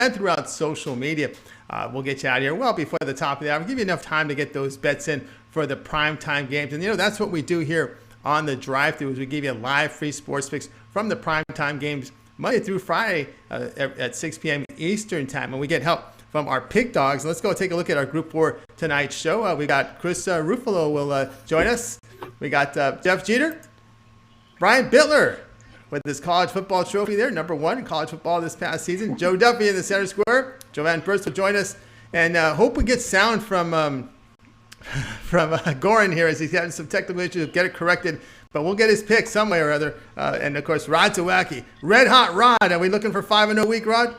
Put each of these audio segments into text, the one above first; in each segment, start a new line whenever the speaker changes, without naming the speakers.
and throughout social media. We'll get you out of here well before the top of the hour. We'll give you enough time to get those bets in for the primetime games. And, that's what we do here on the drive-thru is we give you live free sports picks from the primetime games Monday through Friday at 6 p.m. Eastern time. And we get help from our pick dogs. Let's go take a look at our Group 4 tonight's show. We got Chris Ruffolo will join us. We got Jeff Jeter, Brian Bitler with his college football trophy there, number 1 in college football this past season. Joe Duffy in the center square. Jovan Burts will join us. And hope we get sound from Goran here as he's having some technical issues. Get it corrected. But we'll get his pick some way or other. And, of course, Rod Zawacky. Red Hot Rod. Are we looking for 5-0 week, Rod?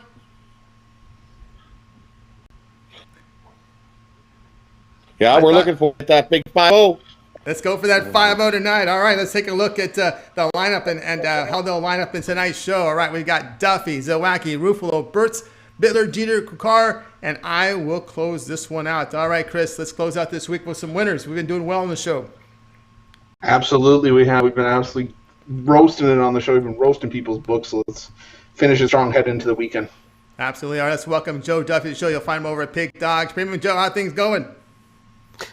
Yeah, we're looking for that big 5-0.
Let's go for that 5-0 tonight. All right, let's take a look at the lineup and how they'll line up in tonight's show. All right, we've got Duffy, Zawacky, Ruffolo, Burts, Bitler, Jeter, Kucar, and I will close this one out. All right, Chris, let's close out this week with some winners. We've been doing well on the show.
Absolutely, we have. We've been absolutely roasting it on the show. We've been roasting people's books, so let's finish it strong, head into the weekend.
Absolutely. All right, let's welcome Joe Duffy to the show. You'll find him over at Pig Dogs. Premium Joe, how things going?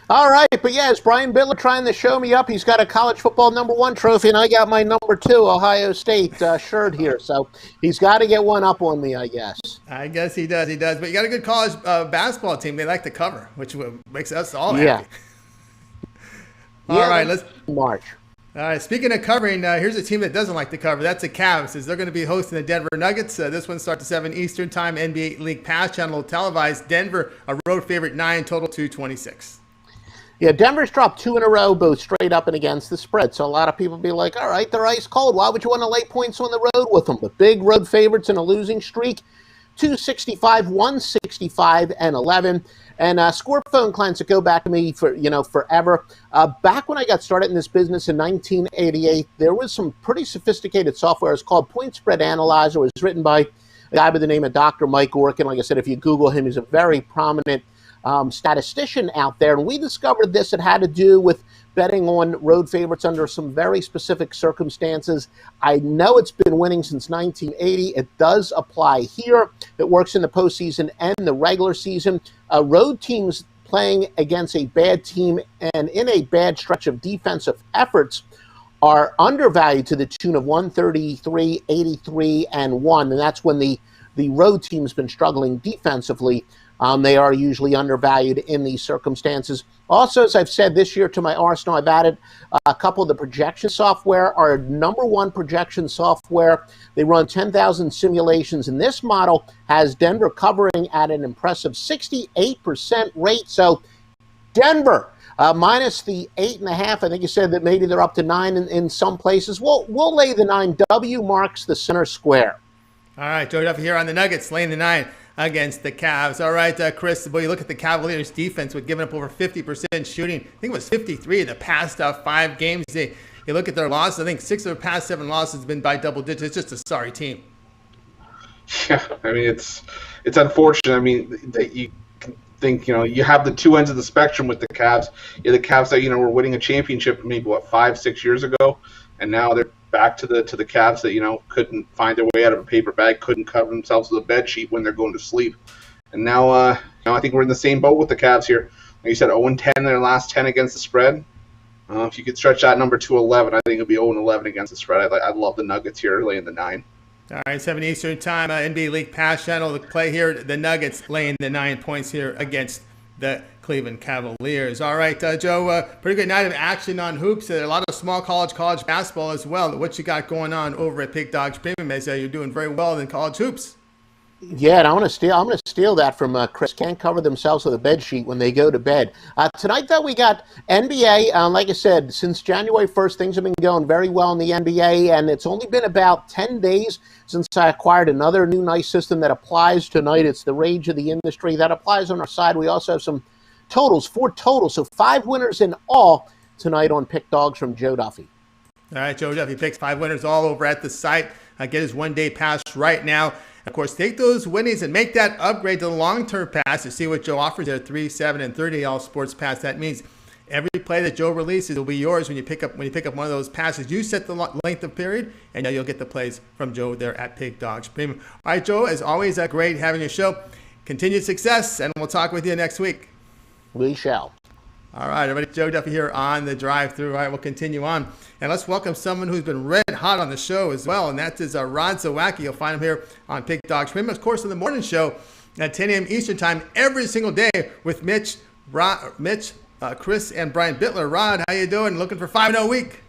All right, but yeah, it's Brian Bitler trying to show me up. He's got a college football number 1 trophy, and I got my number 2 Ohio State shirt here. So he's got to get one up on me, I guess.
I guess he does. But you got a good college basketball team. They like to cover, which makes us all happy. All right, let's
march.
All right, speaking of covering, here's a team that doesn't like to cover. That's the Cavs. They're going to be hosting the Denver Nuggets. This one starts at 7 Eastern time. NBA League Pass Channel televised. Denver, a road favorite, 9, total 226.
Yeah, Denver's dropped 2 in a row, both straight up and against the spread. So a lot of people be like, all right, they're ice cold. Why would you want to lay points on the road with them? But big road favorites in a losing streak, 265, 165, and 11. And score phone clients that go back to me for, forever. Back when I got started in this business in 1988, there was some pretty sophisticated software. It's called Point Spread Analyzer. It was written by a guy by the name of Dr. Mike Orkin. Like I said, if you Google him, he's a very prominent statistician out there. And we discovered this. It had to do with betting on road favorites under some very specific circumstances. I know it's been winning since 1980. It does apply here. It works in the postseason and the regular season. Road teams playing against a bad team and in a bad stretch of defensive efforts are undervalued to the tune of 133, 83, and 1. And that's when the road team's been struggling defensively. They are usually undervalued in these circumstances. Also, as I've said this year to my arsenal, I've added a couple of the projection software. Our number 1 projection software, they run 10,000 simulations, and this model has Denver covering at an impressive 68% rate. So Denver, minus the 8.5. I think you said that maybe they're up to 9 in some places. We'll lay the 9. W marks the center square.
All right, Joe Duffy here on the Nuggets, laying the 9 against the Cavs. All right, Chris, boy, you look at the Cavaliers' defense with giving up over 50% shooting. I think it was 53 in the past 5 games. You look at their losses, I think 6 of their past 7 losses have been by double digits. It's just a sorry team.
Yeah, I mean, it's unfortunate. I mean, that you can think, you have the 2 ends of the spectrum with the Cavs. The Cavs that, were winning a championship maybe, 5-6 years ago, and now they're back to the Cavs that couldn't find their way out of a paper bag, couldn't cover themselves with a bed sheet when they're going to sleep, and now I think we're in the same boat with the Cavs here. Like you said, 0-10 in their last 10 against the spread. If you could stretch that number to 11, I think it'll be 0-11 against the spread. I love the Nuggets here laying the 9.
All right, 7 Eastern time, NBA League Pass Channel to play here. The Nuggets laying the 9 points here against the Cleveland Cavaliers. All right, Joe, pretty good night of action on hoops. A lot of small college basketball as well. What you got going on over at Pig Dogs Premium as you're doing very well in college hoops?
Yeah, and I'm going to steal that from Chris. Can't cover themselves with a bed sheet when they go to bed. Tonight, though, we got NBA. Like I said, since January 1st, things have been going very well in the NBA, and it's only been about 10 days since I acquired another new nice system that applies tonight. It's the rage of the industry. That applies on our side. We also have some totals, 4 totals, so 5 winners in all tonight on Pick Dogs from Joe Duffy.
All right, Joe Duffy picks 5 winners all over at the site. Get his one-day pass right now. Of course, take those winnings and make that upgrade to the long-term pass to see what Joe offers there, 3, 7, and 30 all sports pass. That means Every play that Joe releases will be yours when you pick up one of those passes. You set the length of period, and you'll get the plays from Joe there at Big Dogs Premium. All right, Joe, as always, great having your show. Continued success, and we'll talk with you next week.
We shall.
All right, everybody. Joe Duffy here on the drive-through. All right, we'll continue on. And let's welcome someone who's been red hot on the show as well, and that is Rod Zawacky. You'll find him here on Big Dogs Premium, of course, in the morning show at 10 a.m. Eastern Time every single day with Mitch, Chris, and Brian Bitler. Rod, how you doing? Looking for 5-0 week?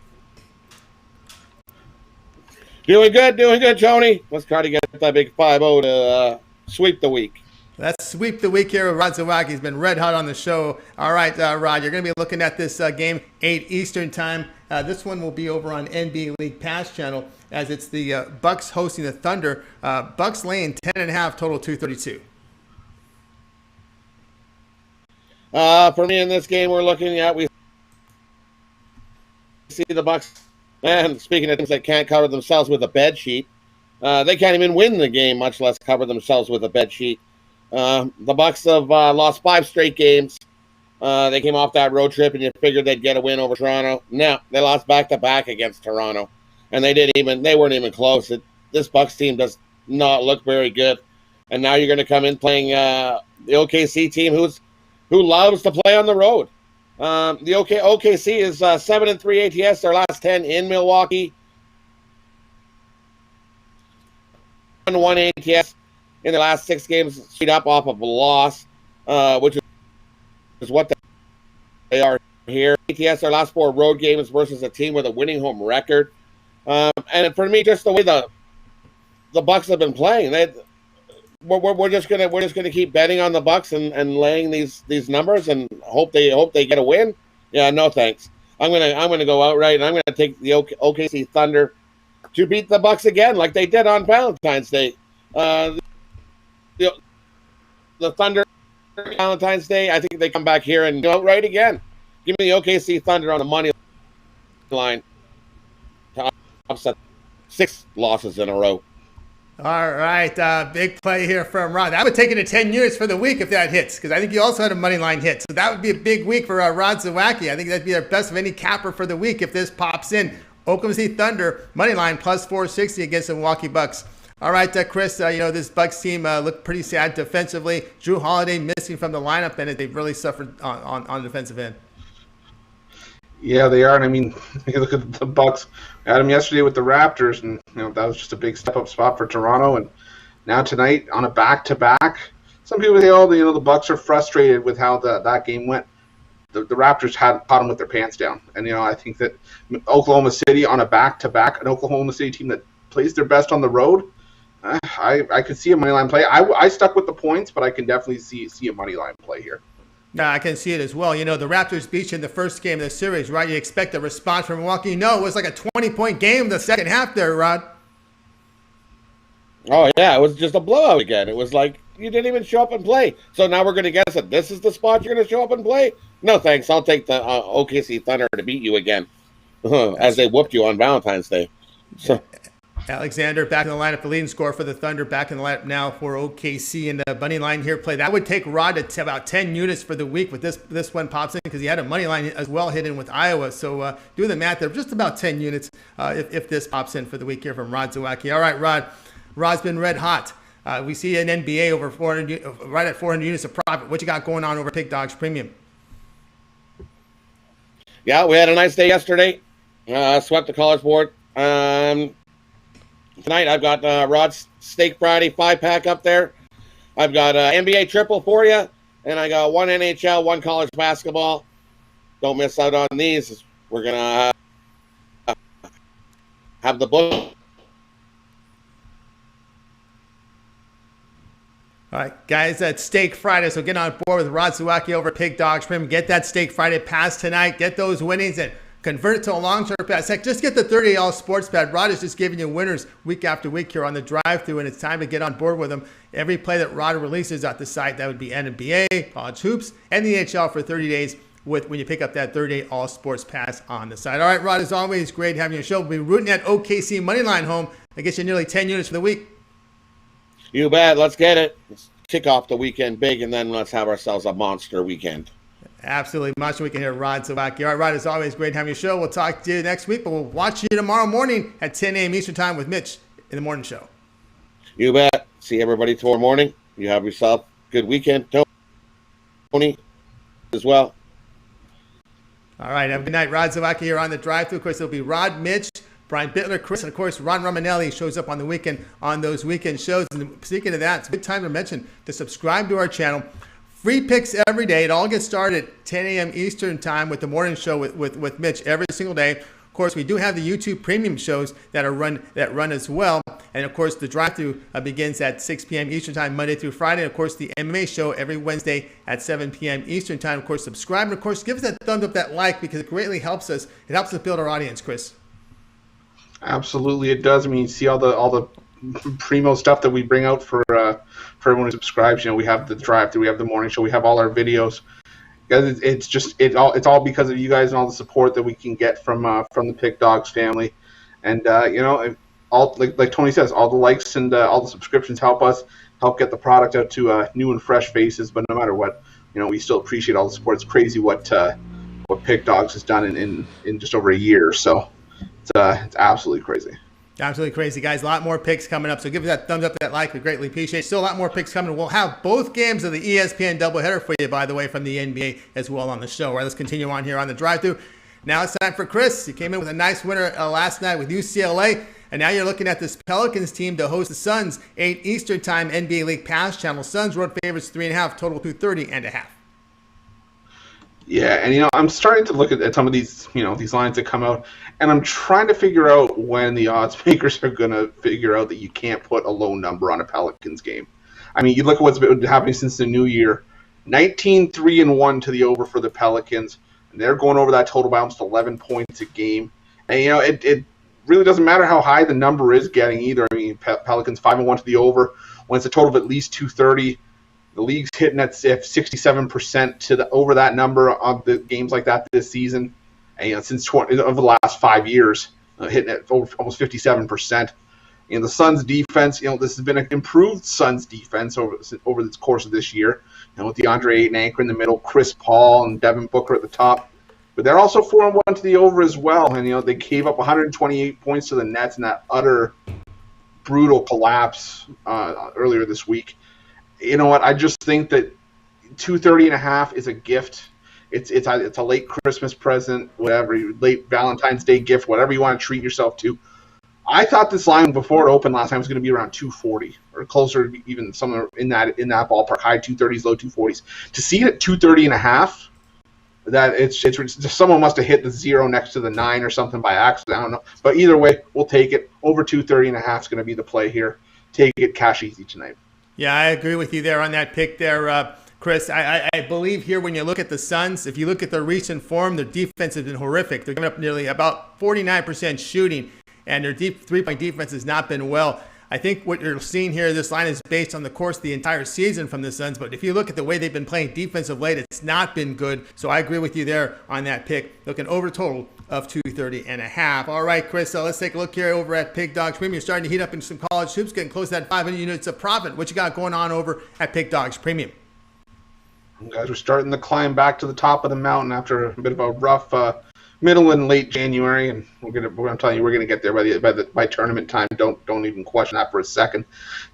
Doing good, Tony. Let's try to get that big 5-0 to sweep the week.
Let's sweep the week here with Rod Zawacky. He's been red hot on the show. All right, Rod, you're going to be looking at this game 8 Eastern Time. This one will be over on NBA League Pass channel as it's the Bucks hosting the Thunder. Bucks laying 10.5, total 232.
For me in this game, we see the Bucks. And speaking of teams that can't cover themselves with a bed sheet, they can't even win the game, much less cover themselves with a bed sheet. The Bucks have lost 5 straight games. They came off that road trip, and you figured they'd get a win over Toronto. No, they lost back-to-back against Toronto, and they weren't even close. This Bucks team does not look very good. And now you're going to come in playing the OKC team, who loves to play on the road. The OKC is 7-3 ATS. Their last 10 in Milwaukee. 1-1 ATS. In the last 6 games, straight up off of a loss, which is what they are here. ATS, their last 4 road games versus a team with a winning home record. And for me, just the way the Bucks have been playing, we're just gonna keep betting on the Bucks and laying these numbers and hope they get a win. Yeah, no thanks. I'm gonna go outright and I'm gonna take the OKC Thunder to beat the Bucks again, like they did on Valentine's Day. The Thunder, Valentine's Day, I think they come back here and go right again. Give me the OKC Thunder on the money line to upset 6 losses in a row.
All right, big play here from Rod. I would take it to 10 units for the week if that hits, because I think you also had a money line hit. So that would be a big week for Rod Zawacky. I think that'd be our best of any capper for the week if this pops in. Oklahoma City Thunder, money line plus 460 against the Milwaukee Bucks. All right, Chris, this Bucks team looked pretty sad defensively. Drew Holiday missing from the lineup, and they've really suffered on the defensive end.
Yeah, they are. And I mean, you look at the Bucks. I had them yesterday with the Raptors, and that was just a big step-up spot for Toronto. And now tonight on a back-to-back, some people say, the Bucks are frustrated with how that game went. The Raptors had caught them with their pants down, and I think that Oklahoma City on a back-to-back, an Oklahoma City team that plays their best on the road. I could see a money line play. I stuck with the points, but I can definitely see a money line play here.
No, I can see it as well. The Raptors beat you in the first game of the series, right? You expect a response from Milwaukee. No, it was like a 20-point game in the second half there, Rod.
Oh, yeah, it was just a blowout again. It was like you didn't even show up and play. So now we're going to guess that this is the spot you're going to show up and play? No, thanks. I'll take the OKC Thunder to beat you again, as they whooped you on Valentine's Day. So.
Alexander back in the lineup, the leading scorer for the Thunder, back in the lineup now for OKC, and the money line here play. That would take Rod to about 10 units for the week with this one pops in, because he had a money line as well hidden with Iowa. So do the math there, just about 10 units if this pops in for the week here from Rod Zawacky. All right, Rod. Rod's been red hot. We see an NBA over 400, right at 400 units of profit. What you got going on over Big Dogs Premium?
Yeah, we had a nice day yesterday. Swept the College Board. Tonight I've got Rod's Steak Friday 5-pack up there. I've got NBA triple for you, and I got 1 NHL, 1 college basketball. Don't miss out on these. We're going to have the book.
All right, guys, that's Steak Friday, so get on board with Rod Zawacky over at Big Dogs Premium. Get that Steak Friday pass tonight. Get those winnings and convert it to a long-term pass. Heck, just get the 30 all sports bet. Rod is just giving you winners week after week here on the drive-thru, and it's time to get on board with him. Every play that Rod releases at the site, that would be NBA, college hoops, and the NHL for 30 days when you pick up that 30-day all sports pass on the site. All right, Rod, as always, great having your show. We'll be rooting at OKC Moneyline home. That gets you nearly 10 units for the week.
You bet. Let's get it. Let's kick off the weekend big, and then let's have ourselves a monster weekend.
Absolutely. Much we can hear Rod Zawacky. All right, Rod, as always, great having you show. We'll talk to you next week, but we'll watch you tomorrow morning at 10 a.m. Eastern Time with Mitch in the morning show.
You bet. See everybody tomorrow morning. You have yourself a good weekend, Tony, as well.
All right, have a good night. Rod Zawacky here on the drive-thru. Of course, it'll be Rod, Mitch, Brian Bitler, Chris, and of course, Ron Romanelli shows up on the weekend on those weekend shows. And speaking of that, it's a good time to mention to subscribe to our channel. Free picks every day. It all gets started at 10 a.m. Eastern Time with the morning show with Mitch every single day. Of course, we do have the YouTube premium shows that run as well. And of course, the drive-thru begins at 6 p.m. Eastern Time, Monday through Friday. And of course, the MMA show every Wednesday at 7 p.m. Eastern Time. Of course, subscribe. And of course, give us that thumbs up, that like, because it greatly helps us. It helps us build our audience, Chris.
Absolutely, it does. I mean, you see all the primo stuff that we bring out for everyone who subscribes. You know, we have the drive-thru, we have the morning show, we have all our videos. It's all because of you guys and all the support that we can get from the Pick Dogs family. And you know, all like Tony says, all the likes and all the subscriptions help get the product out to new and fresh faces. But no matter what, you know, we still appreciate all the support. It's crazy what Pick Dogs has done in just over a year. So it's absolutely crazy.
Absolutely crazy, guys. A lot more picks coming up. So give us that thumbs up, that like. We greatly appreciate it. Still a lot more picks coming. We'll have both games of the ESPN doubleheader for you, by the way, from the NBA as well on the show. All right, let's continue on here on the drive-thru. Now it's time for Chris. He came in with a nice winner last night with UCLA. And now you're looking at this Pelicans team to host the Suns, 8 Eastern Time, NBA League Pass Channel. Suns road favorites 3.5, total 230.5.
Yeah, and you know, I'm starting to look at some of these, you know, these lines that come out, and I'm trying to figure out when the odds makers are going to figure out that you can't put a low number on a Pelicans game. I mean, you look at what's been happening since the new year. 19-3-1 to the over for the Pelicans, and they're going over that total by almost 11 points a game. And you know, it really doesn't matter how high the number is getting either. I mean, Pelicans 5-1 to the over, when it's a total of at least 230. The league's hitting at 67% to over that number of the games like that this season, and you know, since over the last 5 years, hitting at over almost 57%. And the Suns' defense, you know, this has been an improved Suns' defense over the course of this year. You know, with DeAndre Ayton anchor in the middle, Chris Paul and Devin Booker at the top, but they're also 4-1 to the over as well. And you know, they gave up 128 points to the Nets in that utter brutal collapse earlier this week. You know what? I just think that 230.5 is a gift. It's a late Christmas present, whatever, late Valentine's Day gift, whatever you want to treat yourself to. I thought this line before it opened last time was going to be around 240 or closer, even somewhere in that ballpark, high 230s, low 240s. To see it at 230.5, that it's someone must have hit the 0 next to the 9 or something by accident. I don't know, but either way, we'll take it. Over 230.5 is going to be the play here. Take it cash easy tonight.
Yeah, I agree with you there on that pick there, Chris. I believe here when you look at the Suns, if you look at their recent form, their defense has been horrific. They're giving up nearly about 49% shooting, and their three-point defense has not been well. I think what you're seeing here, this line is based on the course of the entire season from the Suns, but if you look at the way they've been playing defense of late, it's not been good. So I agree with you there on that pick. Looking over total of 230.5. All right, Chris, so let's take a look here over at Pick Dogs Premium. You're starting to heat up in some college hoops, getting close to that 500 units of profit. What you got going on over at Pick Dogs Premium?
Guys, we're starting to climb back to the top of the mountain after a bit of a rough middle and late January, and I'm telling you, we're gonna get there by tournament time. Don't even question that for a second.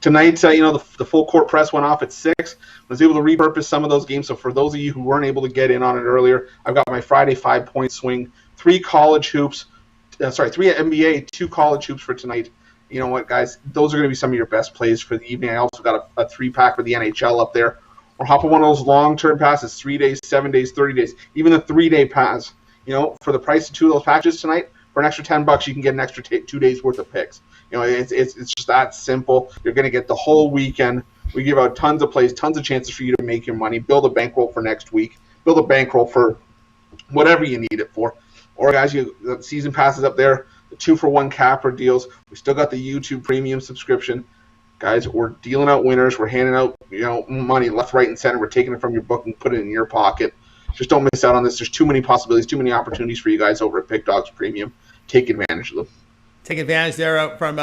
Tonight, you know, the full court press went off at 6. I was able to repurpose some of those games. So for those of you who weren't able to get in on it earlier, I've got my Friday 5-point swing, 3 college hoops, 3 NBA, 2 college hoops for tonight. You know what, guys? Those are going to be some of your best plays for the evening. I also got a 3-pack for the NHL up there. Or hop on one of those long-term passes, 3 days, 7 days, 30 days, even the 3-day pass. You know, for the price of 2 of those packages tonight, for an extra $10, you can get an extra 2 days worth of picks. You know, it's just that simple. You're going to get the whole weekend. We give out tons of plays, tons of chances for you to make your money. Build a bankroll for next week. Build a bankroll for whatever you need it for. Or guys, the season passes up there, the 2-for-1 capper deals. We still got the YouTube premium subscription. Guys, we're dealing out winners. We're handing out, you know, money left, right, and center. We're taking it from your book and putting it in your pocket. Just don't miss out on this. There's too many possibilities, too many opportunities for you guys over at Pick Dogs Premium. Take advantage of them.
Take advantage there from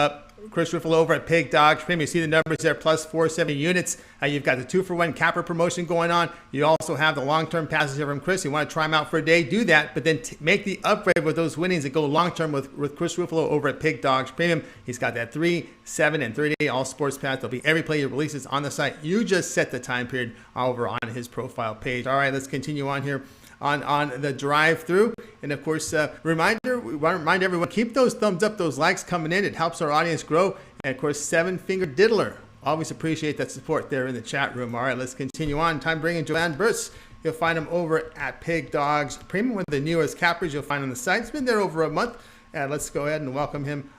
Chris Ruffolo over at Pig Dogs Premium. You see the numbers there, plus 470 units. You've got the 2-for-1 capper promotion going on. You also have the long-term passes here from Chris. You want to try them out for a day, do that, but then make the upgrade with those winnings and go long-term with Chris Ruffolo over at Pig Dogs Premium. He's got that 3, 7, and 30-day all sports pass. There'll be every play he releases on the site. You just set the time period over on his profile page. All right, let's continue on here on the drive-through. And of course, we want to remind everyone, keep those thumbs up, those likes coming in. It helps our audience grow. And of course, 7-Finger Diddler. Always appreciate that support there in the chat room. All right, let's continue on. Time bringing Jovan Burts. You'll find him over at Pig Dogs Premium, one of the newest cappers you'll find on the site. It's been there over a month. And let's go ahead and welcome him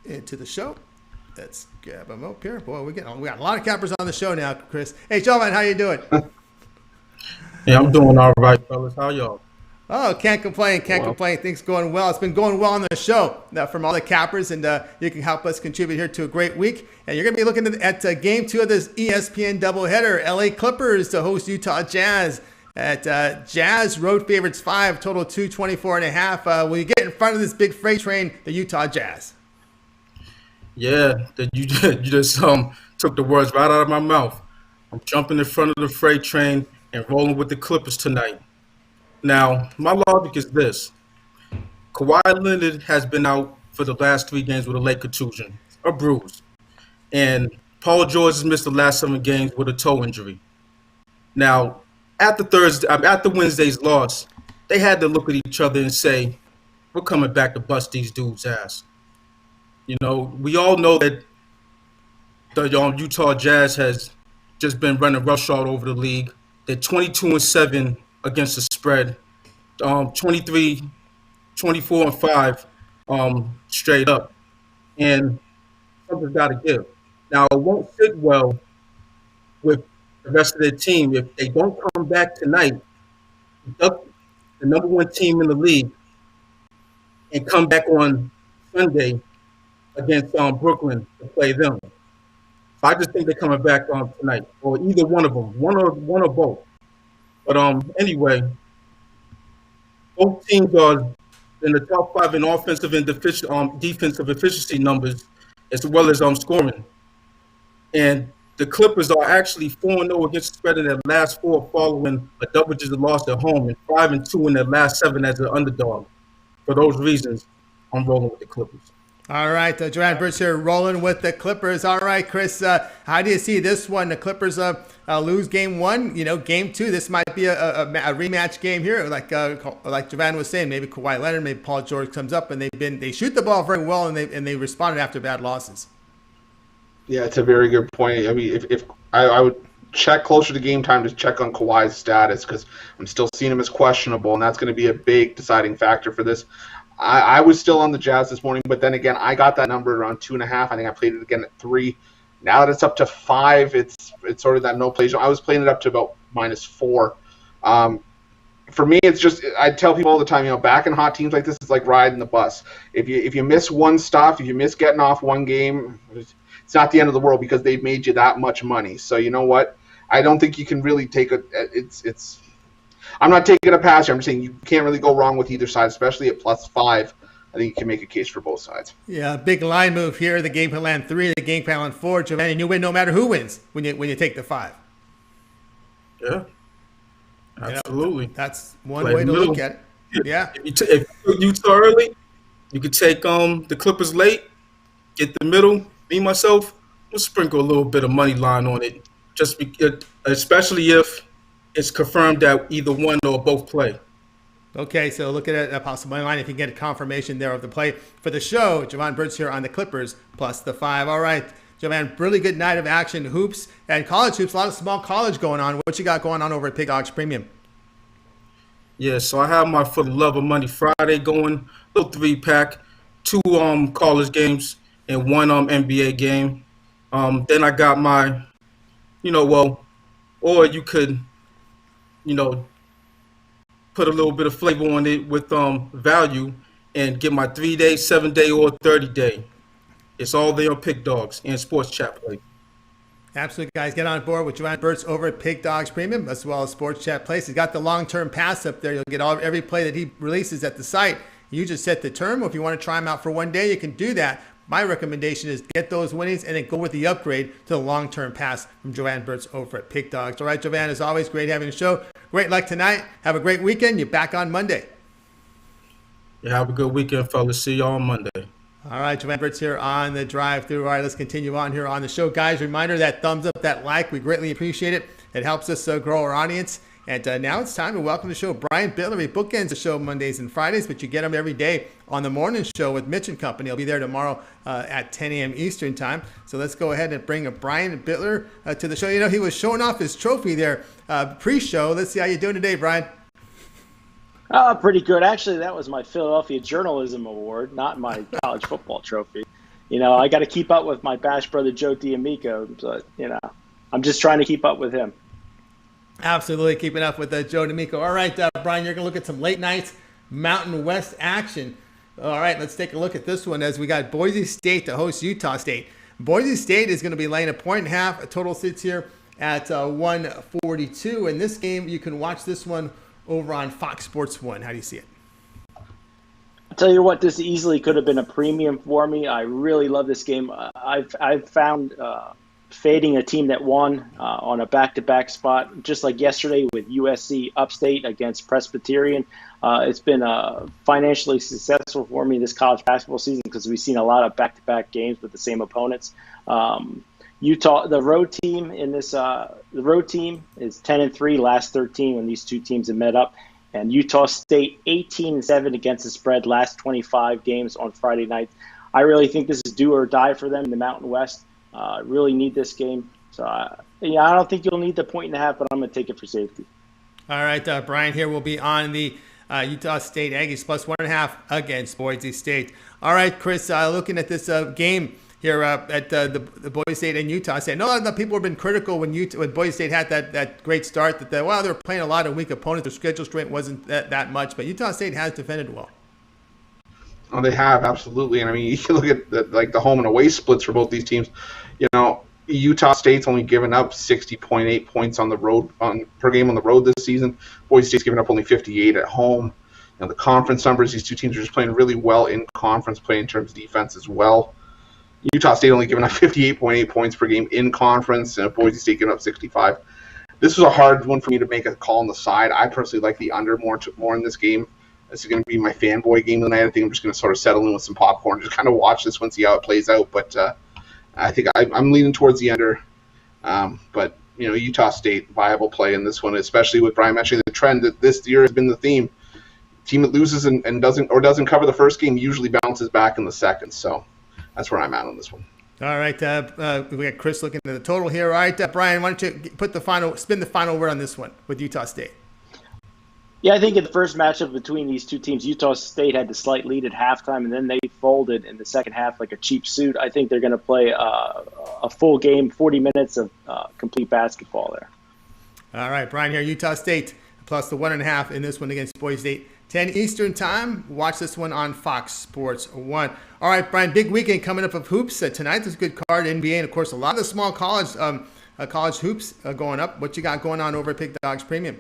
into the show. Let's grab him up here. Boy, we got a lot of cappers on the show now, Chris. Hey, Jovan, how you doing?
Yeah, I'm doing all right, fellas. How y'all?
Oh, can't complain. Complain. Things going well. It's been going well on the show from all the cappers, and you can help us contribute here to a great week. And you're going to be looking at Game 2 of this ESPN doubleheader. LA Clippers to host Utah Jazz at Jazz road favorites 5, total 224.5. Will you get in front of this big freight train, the Utah Jazz?
Yeah, you just took the words right out of my mouth. I'm jumping in front of the freight train and rolling with the Clippers tonight. Now, my logic is this. Kawhi Leonard has been out for the last 3 games with a leg contusion, a bruise. And Paul George has missed the last 7 games with a toe injury. Now, after Wednesday's loss, they had to look at each other and say, we're coming back to bust these dudes' ass. You know, we all know that the Utah Jazz has just been running roughshod over the league. They're 22-7 against the spread, 23, 24-5 straight up, and something's got to give. Now, it won't sit well with the rest of their team if they don't come back tonight, the number 1 team in the league, and come back on Sunday against Brooklyn to play them. So I just think they're coming back tonight, or either one of them, one or both. But anyway, both teams are in the top 5 in offensive and defensive efficiency numbers, as well as scoring. And the Clippers are actually 4-0 against the spread in their last 4 following a double-digit loss at home, and 5-2 in their last 7 as an underdog. For those reasons, I'm rolling with the Clippers.
All right, Jovan Burts here rolling with the Clippers. All right, Chris, how do you see this one? The Clippers lose game 1. You know, game 2, this might be a rematch game here. Like Jovan was saying, maybe Kawhi Leonard, maybe Paul George comes up, and they shoot the ball very well, and they responded after bad losses.
Yeah, it's a very good point. I mean, if I would check closer to game time to check on Kawhi's status, because I'm still seeing him as questionable, and that's going to be a big deciding factor for this. I was still on the Jazz this morning, but then again, I got that number around 2.5. I think I played it again at 3. Now that it's up to 5, it's sort of that no play zone. I was playing it up to about -4. For me, it's just, I tell people all the time, back in hot teams like this, it's like riding the bus. If you miss one stop, if you miss getting off one game, it's not the end of the world because they've made you that much money. So you know what? I don't think you can really take it's. I'm not taking a pass here. I'm just saying you can't really go wrong with either side, especially at +5. I think you can make a case for both sides.
Yeah, big line move here. The game plan 3, the game plan 4, Jovan, and you win no matter who wins when you take the 5.
Yeah, absolutely.
That's one way to look at it. Yeah.
If you took Utah early, you could take the Clippers late, get the middle. Me, myself, we'll sprinkle a little bit of money line on it, especially if it's confirmed that either one or both play.
Okay, so look at a possible money line if you get a confirmation there of the play. For the show, Jovan Burts here on the Clippers plus the 5. All right, Jovan, really good night of action, hoops and college hoops. A lot of small college going on. What you got going on over at Pig Dogs Premium?
Yeah, so I have my For the Love of Money Friday going, little 3-pack, 2 college games and 1 NBA game. Then I got my, or you could, put a little bit of flavor on it with value and get my 3-day, 7-day, or 30-day. It's all there on Pig Dogs and Sports Chat Play.
Absolutely, guys. Get on board with Jovan Burts over at Pig Dogs Premium, as well as Sports Chat Place. He's got the long-term pass up there. You'll get every play that he releases at the site. You just set the term. If you want to try them out for one day, you can do that. my recommendation is get those winnings and then go with the upgrade to the long-term pass from Jovan Burts over at Pick Dogs. All right, Jovan, as always, great having the show. Great luck tonight. Have a great weekend. You're back on Monday.
Yeah, have a good weekend, fellas. See y'all on Monday.
All right, Jovan Burts here on the drive-through. All right, let's continue on here on the show. Guys, reminder, that thumbs up, that like, we greatly appreciate it. It helps us grow our audience. And now it's time to welcome to the show Brian Bitler. He bookends the show Mondays and Fridays, but you get him every day on the morning show with Mitch and Company. He'll be there tomorrow at 10 a.m. Eastern time. So let's go ahead and bring Brian Bitler to the show. You know, he was showing off his trophy there pre-show. Let's see how you're doing today, Brian.
Pretty good. Actually, that was my Philadelphia Journalism Award, not my college football trophy. You know, I got to keep up with my Bash brother, Joe D'Amico. But, you know, I'm just trying to keep up with him.
Absolutely keeping up with Joe D'Amico. All right, Brian, you're going to look at some late night Mountain West action. All right, let's take a look at this one as we got Boise State to host Utah State. Boise State is going to be laying 1.5. Total sits here at 142. In this game, you can watch this one over on Fox Sports 1. How do you see it?
I'll tell you what, this easily could have been a premium for me. I really love this game. I've found fading a team that won on a back-to-back spot, just like yesterday with USC Upstate against Presbyterian. It's been financially successful for me this college basketball season because we've seen a lot of back-to-back games with the same opponents. Utah, the road team in this, the road team is 10-3 last 13 when these two teams have met up, and Utah State 18-7 against the spread last 25 games on Friday night. I really think this is do or die for them in the Mountain West. Really need this game. So, I don't think you'll need the 1.5, but I'm going to take it for safety.
All right, Brian here will be on the Utah State Aggies plus 1.5 against Boise State. All right, Chris, looking at this game here at the Boise State and Utah State. No, the people have been critical when Boise State had that great start that they were playing a lot of weak opponents. Their schedule strength wasn't that much, but Utah State has defended well.
Oh, they have, absolutely. And I mean, you can look at the home and away splits for both these teams. You know, Utah State's only given up 60.8 points on the road per game on the road this season. Boise State's given up only 58 at home. You know, the conference numbers, these two teams are just playing really well in conference play in terms of defense as well. Utah State only giving up 58.8 points per game in conference, and Boise State giving up 65. This was a hard one for me to make a call on the side. I personally like the under more in this game. This is going to be my fanboy game tonight. I think I'm just going to sort of settle in with some popcorn, just kind of watch this one, see how it plays out. But I think I'm leaning towards the under. But, you know, Utah State, viable play in this one, especially with Brian mentioning the trend that this year has been the theme. Team that loses and doesn't cover the first game usually bounces back in the second. So that's where I'm at on this one.
All right, we got Chris looking at the total here. All right, Brian, why don't you spin the final word on this one with Utah State?
Yeah, I think in the first matchup between these two teams, Utah State had the slight lead at halftime, and then they folded in the second half like a cheap suit. I think they're going to play a full game, 40 minutes of complete basketball there.
All right, Brian here, Utah State, plus the 1.5 in this one against Boise State. 10 Eastern time. Watch this one on Fox Sports 1. All right, Brian, big weekend coming up of hoops tonight. There's a good card, NBA, and, of course, a lot of the small college hoops going up. What you got going on over at Pick Dogs Premium?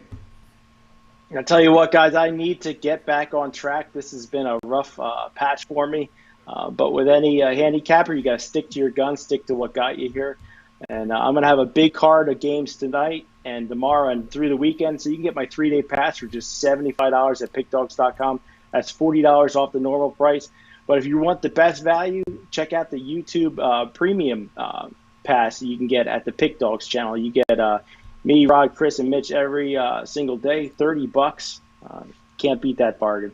I'll tell you what, guys, I need to get back on track. This has been a rough patch for me. But with any handicapper, you got to stick to your guns, stick to what got you here. And I'm going to have a big card of games tonight and tomorrow and through the weekend. So you can get my 3-day pass for just $75 at pickdogs.com. That's $40 off the normal price. But if you want the best value, check out the YouTube premium pass that you can get at the Pick Dogs channel. You get me, Rod, Chris, and Mitch every single day, $30. Can't beat that bargain.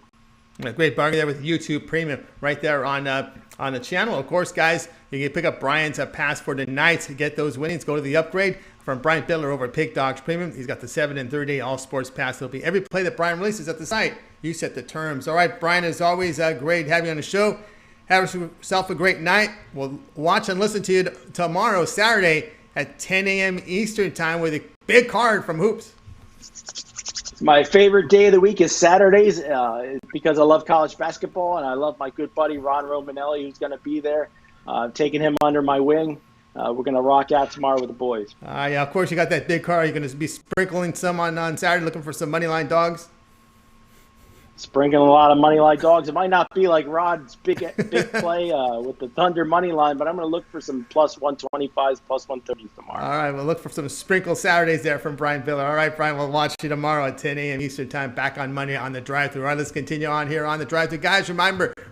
A great bargain there with YouTube Premium right there on the channel. Of course, guys, you can pick up Brian's pass for tonight to get those winnings. Go to the upgrade from Brian Bitler over at Pick Dogs Premium. He's got the 7 and 30-day all sports pass. It'll be every play that Brian releases at the site. You set the terms. All right, Brian, as always, great having you on the show. Have yourself a great night. We'll watch and listen to you tomorrow, Saturday, at 10 a.m. Eastern time with a big card from Hoops.
My favorite day of the week is Saturdays because I love college basketball and I love my good buddy Ron Romanelli, who's going to be there. Taking him under my wing. We're going to rock out tomorrow with the boys.
Yeah, of course, you got that big card. You're going to be sprinkling some on Saturday, looking for some money line dogs.
sprinkling a lot of money line dogs. It might not be like Rod's big play with the Thunder money line, but I'm going to look for some plus 125s, plus 130s tomorrow.
All right, we'll look for some sprinkle Saturdays there from Brian Bitler. All right, Brian, we'll watch you tomorrow at 10 a.m. Eastern Time, back on Monday on the Drive-Thru. All right, let's continue on here on the Drive-Thru. Guys,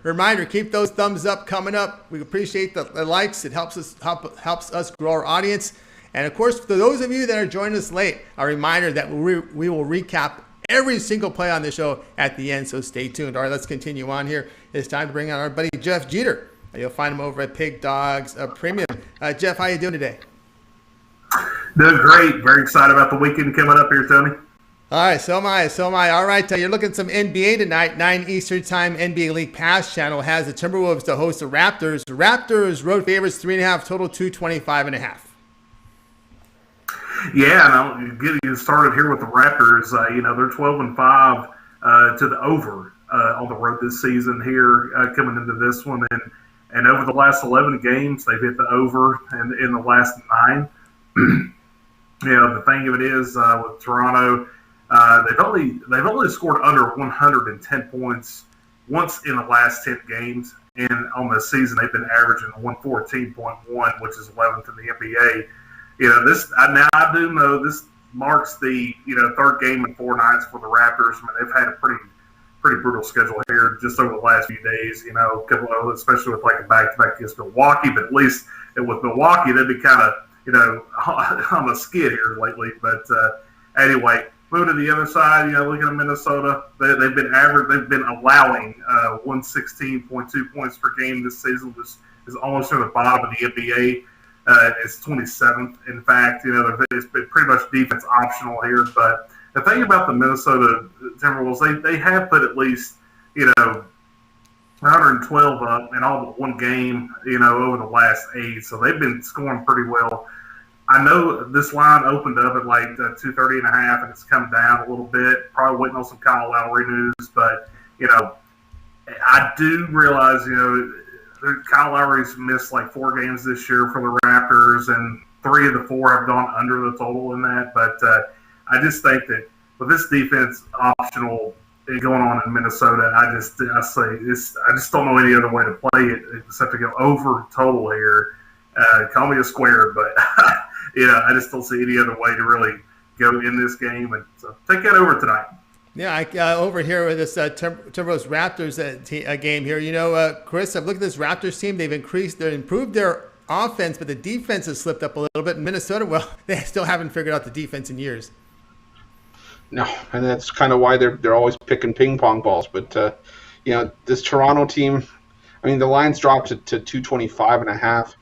reminder, keep those thumbs up coming up. We appreciate the likes. It helps us grow our audience. And, of course, for those of you that are joining us late, a reminder that we will recap every single play on the show at the end, so stay tuned. All right, let's continue on here. It's time to bring on our buddy Jeff Jeter. You'll find him over at Pig Dogs Premium. Jeff, how you doing today?
Doing great. Very excited about the weekend coming up here, Tony.
All right, so am I. All right, you're looking at some NBA tonight, 9 Eastern Time. NBA League Pass channel has the Timberwolves to host the Raptors. Raptors road favorites 3.5, total 225.5.
Yeah, and I'll get you started here with the Raptors. They're 12-5 to the over on the road this season here coming into this one. And over the last 11 games, they've hit the over in the last 9. The thing of it is with Toronto, they've only scored under 110 points once in the last 10 games. And on the season, they've been averaging 114.1, which is 11th in the NBA. I do know this marks the third game in 4 nights for the Raptors. I mean, they've had a pretty brutal schedule here just over the last few days. Especially with like a back-to-back against Milwaukee. But at least with Milwaukee, they've been kind of on a skid here lately. But anyway, moving to the other side, looking at Minnesota, they've been allowing 116.2 points per game this season, which is almost near the bottom of the NBA. It's 27th. In fact, it's been pretty much defense optional here. But the thing about the Minnesota Timberwolves, they have put at least 112 up in all but one game, over the last 8. So they've been scoring pretty well. I know this line opened up at like 230.5, and it's come down a little bit. Probably waiting on some Kyle Lowry news, but I do realize Kyle Lowry's missed like 4 games this year for the Raptors, and 3 of the 4 have gone under the total in that. But I just think that with this defense optional going on in Minnesota, I just don't know any other way to play it except to go over total here. Call me a square, but I just don't see any other way to really go in this game. And so take that over tonight.
Yeah, over here with this Timberwolves Raptors game here. Chris, I've looked at this Raptors team. They've improved their offense, but the defense has slipped up a little bit. In Minnesota, well, they still haven't figured out the defense in years.
No, and that's kind of why they're always picking ping pong balls. But this Toronto team, I mean, the line's dropped to 225.5.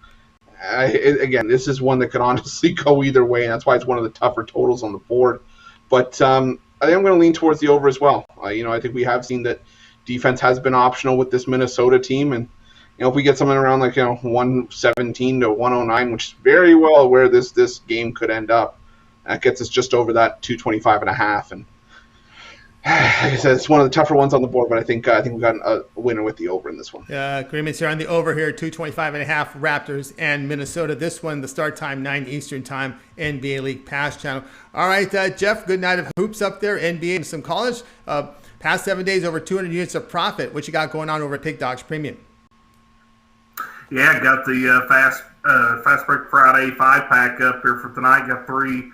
Again, this is one that could honestly go either way, and that's why it's one of the tougher totals on the board. But I think I'm going to lean towards the over as well. I think we have seen that defense has been optional with this Minnesota team, and if we get something around like 117 to 109, which is very well where this game could end up, that gets us just over that 225.5. And like I said, it's one of the tougher ones on the board, but I think we've got a winner with the over in this one.
Agreements here on the over here, 225.5 Raptors and Minnesota. This one, the start time, 9 Eastern Time, NBA League Pass channel. All right, Jeff, good night of hoops up there, NBA and some college. Past 7 days, over 200 units of profit. What you got going on over at Pig Dogs Premium?
Yeah, got the Fast Break Friday 5-pack up here for tonight. Got 3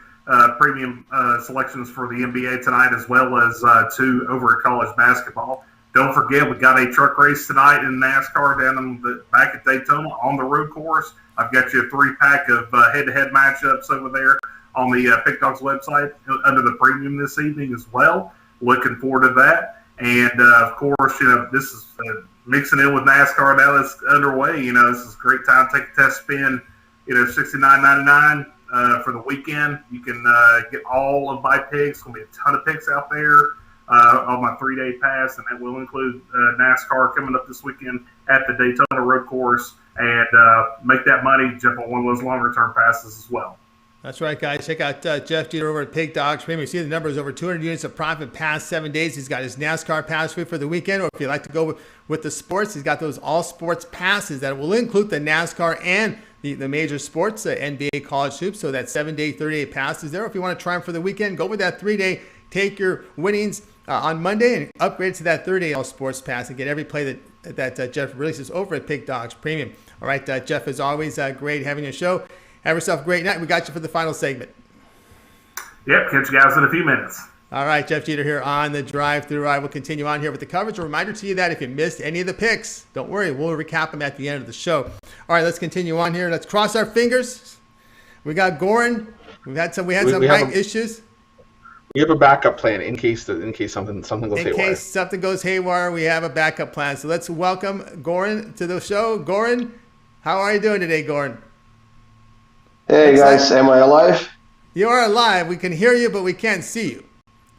premium selections for the NBA tonight, as well as 2 over at college basketball. Don't forget, we got a truck race tonight in NASCAR down back at Daytona on the road course. I've got you a 3-pack of head-to-head matchups over there on the Pig Dogs website under the premium this evening as well. Looking forward to that. And, of course, this is mixing in with NASCAR now that's underway. This is a great time to take a test spin, $69.99. For the weekend. You can get all of my picks. There's going to be a ton of picks out there on my 3-day pass, and that will include NASCAR coming up this weekend at the Daytona Road Course, and make that money, jump on one of those longer-term passes as well.
That's right, guys. Check out Jeff Jeter over at Pig Dogs Premium. You see the numbers, over 200 units of profit past 7 days. He's got his NASCAR pass for the weekend, or if you like to go with the sports, he's got those all-sports passes that will include the NASCAR and the major sports, NBA college hoops. So that 7-day, 30-day pass is there. If you want to try them for the weekend, go with that 3-day take your winnings on Monday and upgrade to that 30-day sports pass and get every play that Jeff releases over at Pick Dogs Premium. All right, Jeff, as always, great having your show. Have yourself a great night. We got you for the final segment.
Yep, catch you guys in a few minutes.
All right, Jeff Jeter here on the drive-through. I will continue on here with the coverage. A reminder to you that if you missed any of the picks, don't worry, we'll recap them at the end of the show. All right, let's continue on here. Let's cross our fingers. We got Goran. We had some mic issues.
We have a backup plan in case something goes haywire.
In case something goes haywire, we have a backup plan. So let's welcome Goran to the show. Goran, how are you doing today, Goran?
Hey guys, am I alive?
You are alive. We can hear you, but we can't see you.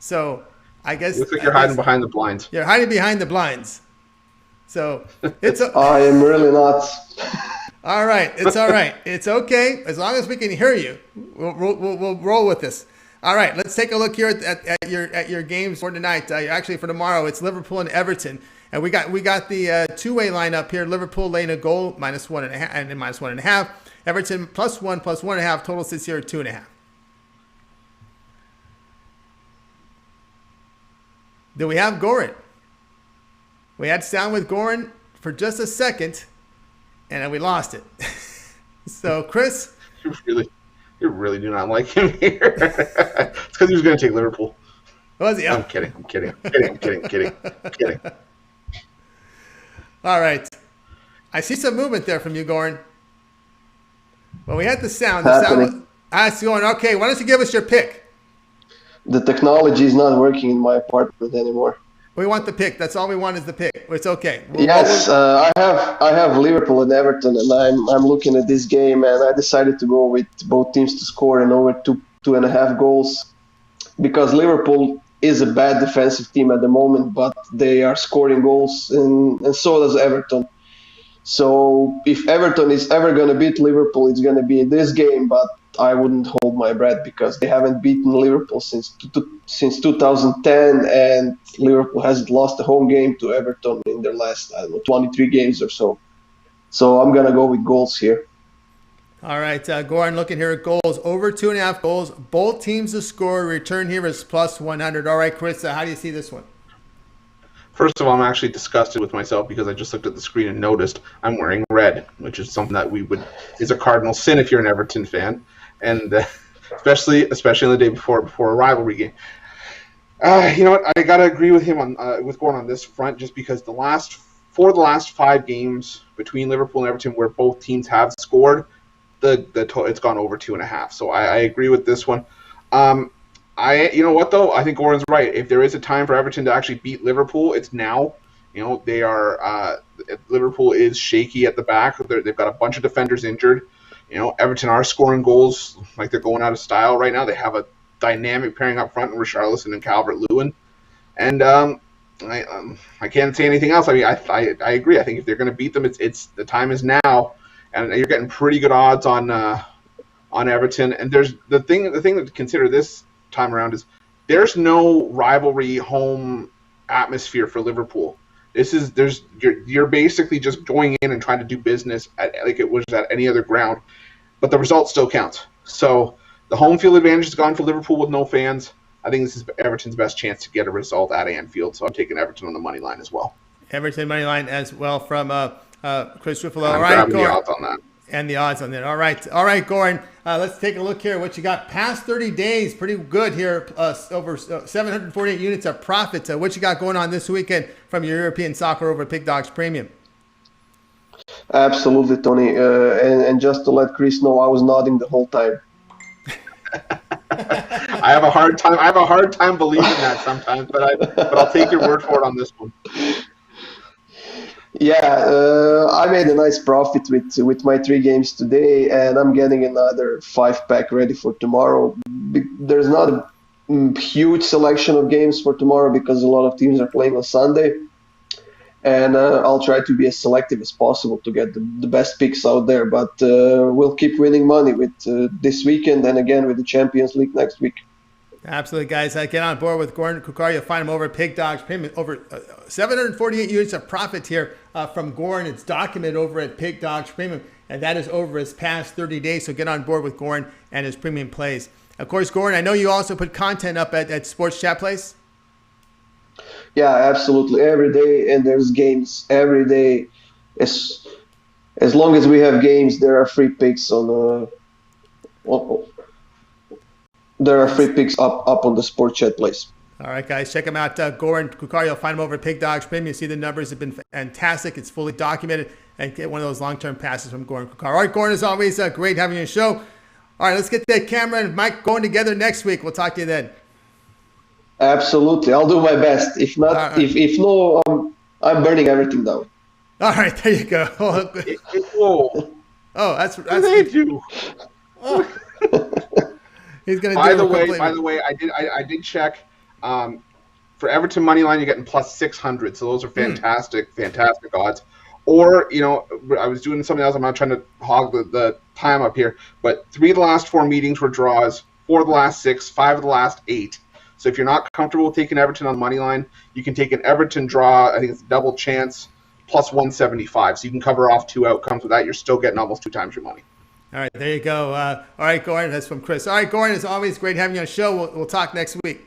So I guess
looks like you're hiding behind the blinds.
You're hiding behind the blinds. So it's.
I am really not.
All right, it's all right. It's okay as long as we can hear you. We'll roll with this. All right, let's take a look here at your games for tonight. Actually, for tomorrow, it's Liverpool and Everton, and we got the two-way lineup here. Liverpool laying a goal -1.5 and -1.5. Everton +1 +1.5. Total sits here at 2.5. Do we have Goran? We had sound with Goran for just a second, and then we lost it. So, Chris?
You really do not like him here. It's because he was going to take Liverpool.
Was he?
I'm kidding.
All right. I see some movement there from you, Goran. Well, we had the sound. The sound was going, okay, why don't you give us your pick?
The technology is not working in my apartment anymore.
We want the pick. That's all we want is the pick. It's okay.
I have Liverpool and Everton, and I'm looking at this game, and I decided to go with both teams to score and over 2.5 goals, because Liverpool is a bad defensive team at the moment, but they are scoring goals, and so does Everton. So if Everton is ever going to beat Liverpool, it's going to be in this game, but I wouldn't hold my breath because they haven't beaten Liverpool since 2010, and Liverpool hasn't lost a home game to Everton in their last, 23 games or so. So I'm going to go with goals here.
All right, Goran, looking here at goals. Over 2.5 goals. Both teams to score. Return here is +100. All right, Chris, how do you see this one?
First of all, I'm actually disgusted with myself because I just looked at the screen and noticed I'm wearing red, which is something that is a cardinal sin if you're an Everton fan. And especially on the day before a rivalry game. You know what? I gotta agree with him with Goran on this front, just because the last 5 games between Liverpool and Everton, where both teams have scored, it's gone over 2.5. So I agree with this one. You know what though? I think Goran's right. If there is a time for Everton to actually beat Liverpool, it's now. You know, they are Liverpool is shaky at the back. They've got a bunch of defenders injured. You know, Everton are scoring goals like they're going out of style right now. They have a dynamic pairing up front in Richarlison and Calvert-Lewin. And I can't say anything else. I mean, I agree. I think if they're going to beat them, it's the time is now, and you're getting pretty good odds on Everton. And there's the thing to consider this time around is there's no rivalry home atmosphere for Liverpool. You're basically just going in and trying to do business like it was at any other ground, but the result still counts. So the home field advantage is gone for Liverpool with no fans. I think this is Everton's best chance to get a result at Anfield, so I'm taking Everton on the money line as well.
Everton money line as well from Chris Ruffolo.
I'm
All right,
grabbing
Goran.
the odds on that.
And the odds on that. All right, Goran. Let's take a look here. What you got? Past 30 days, pretty good here. Over 748 units of profit. What you got going on this weekend from your European soccer over at Pick Dogs Premium?
Absolutely, Tony. And just to let Chris know, I was nodding the whole time.
I have a hard time believing that sometimes, but I'll take your word for it on this one.
Yeah, I made a nice profit with my 3 games today, and I'm getting another 5-pack ready for tomorrow. There's not a huge selection of games for tomorrow because a lot of teams are playing on Sunday, and I'll try to be as selective as possible to get the best picks out there. But we'll keep winning money with this weekend and again with the Champions League next week.
Absolutely, guys. Get on board with Goran Kucar. You'll find him over at Pig Dogs Premium. Over 748 units of profit here from Goran. It's documented over at Pig Dogs Premium, and that is over his past 30 days. So get on board with Goran and his premium plays. Of course, Goran, I know you also put content up at Sports Chat Place.
Yeah, absolutely. Every day, and there's games every day. As long as we have games, there are free picks there are free picks up on the Sports Chat Place.
All right, guys, check him out. Goran Kucar, you'll find him over at Pig Dogs Premium. You see the numbers have been fantastic. It's fully documented. And get one of those long-term passes from Goran Kucar. All right, Goran, as always, great having you on the show. All right, let's get that camera and mic going together next week. We'll talk to you then.
Absolutely. I'll do my best. If not, right. if no, I'm burning everything down.
All right, there you go.
Whoa.
Oh, that's
you.
Oh. He's going to do
By the way, I did check. For Everton money line, you're getting plus 600. So those are fantastic odds. Or, I was doing something else. I'm not trying to hog the time up here. But 3 of the last 4 meetings were draws. 4 of the last 6. 5 of the last 8. So if you're not comfortable with taking Everton on the money line, you can take an Everton draw. I think it's a double chance plus 175. So you can cover off 2 outcomes with that. You're still getting almost 2 times your money.
All right, there you go. All right, Goran, that's from Chris. All right, Goran, as always, great having you on the show. We'll talk next week.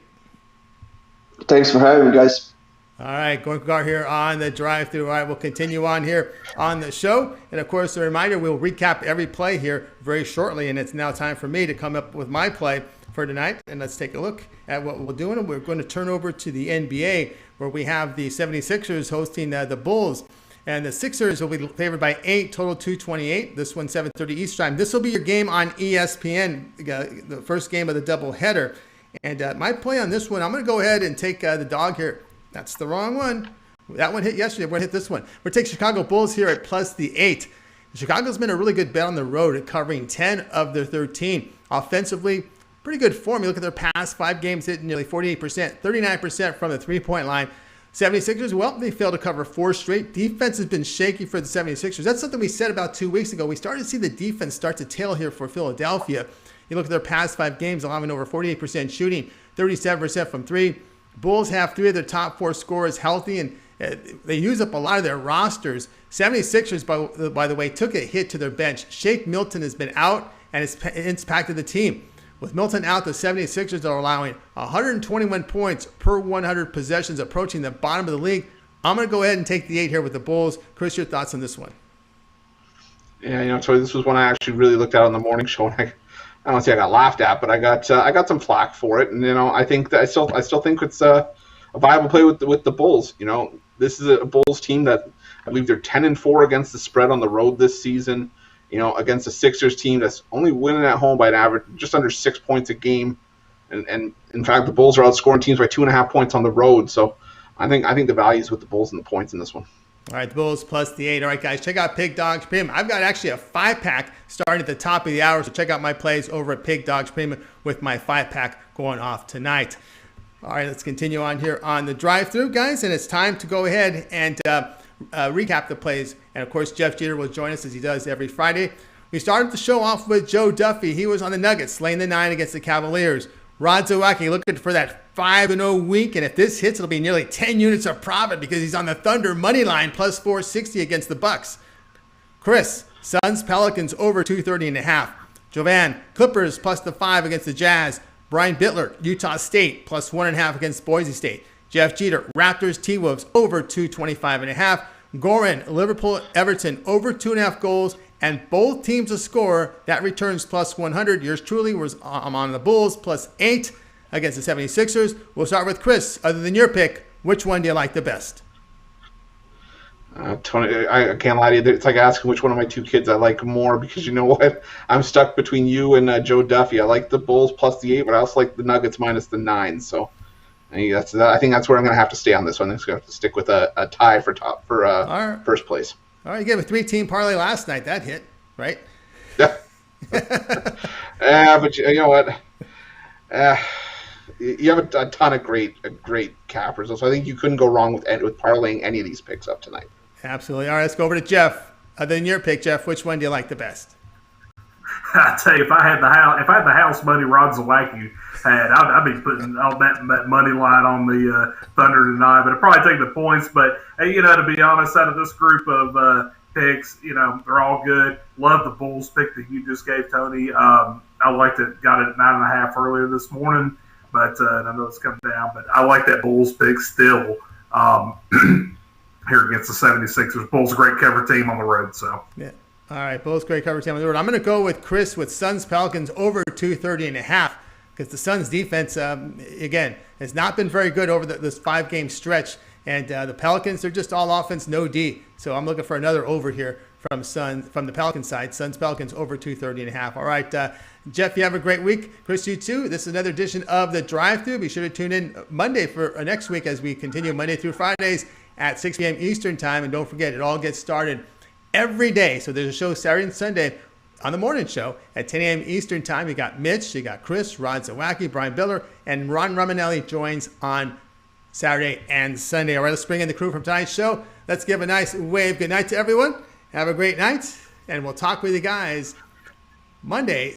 Thanks for having me, guys.
All right, Goran Kucar here on the drive-thru. All right, we'll continue on here on the show. And, of course, a reminder, we'll recap every play here very shortly. And it's now time for me to come up with my play for tonight. And let's take a look at what we're doing. We're going to turn over to the NBA, where we have the 76ers hosting the Bulls. And the Sixers will be favored by 8, total 228. This one, 7:30 East time. This will be your game on ESPN, the first game of the doubleheader. And my play on this one, I'm going to go ahead and take the dog here. That's the wrong one. That one hit yesterday. We're going to hit this one. We're going to take Chicago Bulls here at plus the 8. Chicago's been a really good bet on the road at covering 10 of their 13. Offensively, pretty good form. You look at their past 5 games, hitting nearly 48%, 39% from the three-point line. 76ers, well, they failed to cover 4 straight. Defense has been shaky for the 76ers. That's something we said about 2 weeks ago. We started to see the defense start to tail here for Philadelphia. You look at their past 5 games, allowing over 48% shooting, 37% from 3. Bulls have 3 of their top 4 scorers healthy, and they use up a lot of their rosters. 76ers, by the way, took a hit to their bench. Shake Milton has been out, and it's impacted the team. With Milton out, the 76ers are allowing 121 points per 100 possessions, approaching the bottom of the league. I'm going to go ahead and take the 8 here with the Bulls. Chris, your thoughts on this one?
Yeah, Tori, this was one I actually really looked at on the morning show, and I don't say I got laughed at, but I got some flack for it, and I think that I still think it's a viable play with the Bulls. This is a Bulls team that I believe they're 10-4 against the spread on the road this season. Against a Sixers team that's only winning at home by an average just under 6 points a game, and in fact the Bulls are outscoring teams by 2.5 points on the road. So I think the value is with the Bulls and the points in this one.
All right, the Bulls plus the 8. All right, guys, check out Pig Dogs Premium. I've got actually a 5-pack starting at the top of the hour, so check out my plays over at Pig Dogs Premium with my 5-pack going off tonight. All right, let's continue on here on the drive-thru, guys, and it's time to go ahead and recap the plays. And, of course, Jeff Jeter will join us as he does every Friday. We started the show off with Joe Duffy. He was on the Nuggets, laying the 9 against the Cavaliers. Rod Zawacky looking for that 5-0 week, and if this hits, it'll be nearly 10 units of profit because he's on the Thunder money line, plus 460 against the Bucks. Chris, Suns Pelicans over 230.5. Jovan, Clippers plus the 5 against the Jazz. Brian Bitler, Utah State plus 1.5 against Boise State. Jeff Jeter, Raptors T-Wolves over 225.5. Goran, Liverpool Everton over 2.5 goals. And both teams to score, that returns plus 100. Yours truly I'm on the Bulls, plus 8 against the 76ers. We'll start with Chris. Other than your pick, which one do you like the best?
Tony, I can't lie to you. It's like asking which one of my 2 kids I like more, because you know what? I'm stuck between you and Joe Duffy. I like the Bulls plus the 8, but I also like the Nuggets minus the 9. So I think that's where I'm going to have to stay on this one. I'm just going to have to stick with a tie for first place. All
right, you gave a 3-team parlay last night. That hit, right?
Yeah. Yeah, but you know what? You have a ton of great cappers, so I think you couldn't go wrong with parlaying any of these picks up tonight.
Absolutely. All right, let's go over to Jeff. Other than your pick, Jeff, which one do you like the best?
I tell you, if I had the house money Rod Zawacky had, I'd be putting all that money line on the Thunder tonight. But I'd probably take the points. But to be honest, out of this group of picks, they're all good. Love the Bulls pick that you just gave, Tony. I liked it. Got it at 9.5 earlier this morning, but I know it's come down. But I like that Bulls pick still here against the 76ers. Bulls a great cover team on the road. So
yeah. All right, Bulls great cover team on the road. I'm going to go with Chris with Suns Pelicans over 230.5 because the Suns defense again has not been very good over this 5-game stretch. And the Pelicans, they're just all offense, no D. So I'm looking for another over here from the Pelican side. Suns Pelicans over 230.5. All right, Jeff, you have a great week. Chris, you too. This is another edition of the Drive-Thru. Be sure to tune in Monday for next week as we continue Monday through Fridays at 6 p.m. Eastern time. And don't forget, it all gets started every day. So there's a show Saturday and Sunday on the morning show at 10 a.m. Eastern time. You got Mitch, you got Chris, Rod Zawacky, Brian Bitler, and Ron Romanelli joins on Saturday and Sunday. All right, let's bring in the crew from tonight's show. Let's give a nice wave. Good night to everyone. Have a great night, and we'll talk with you guys Monday.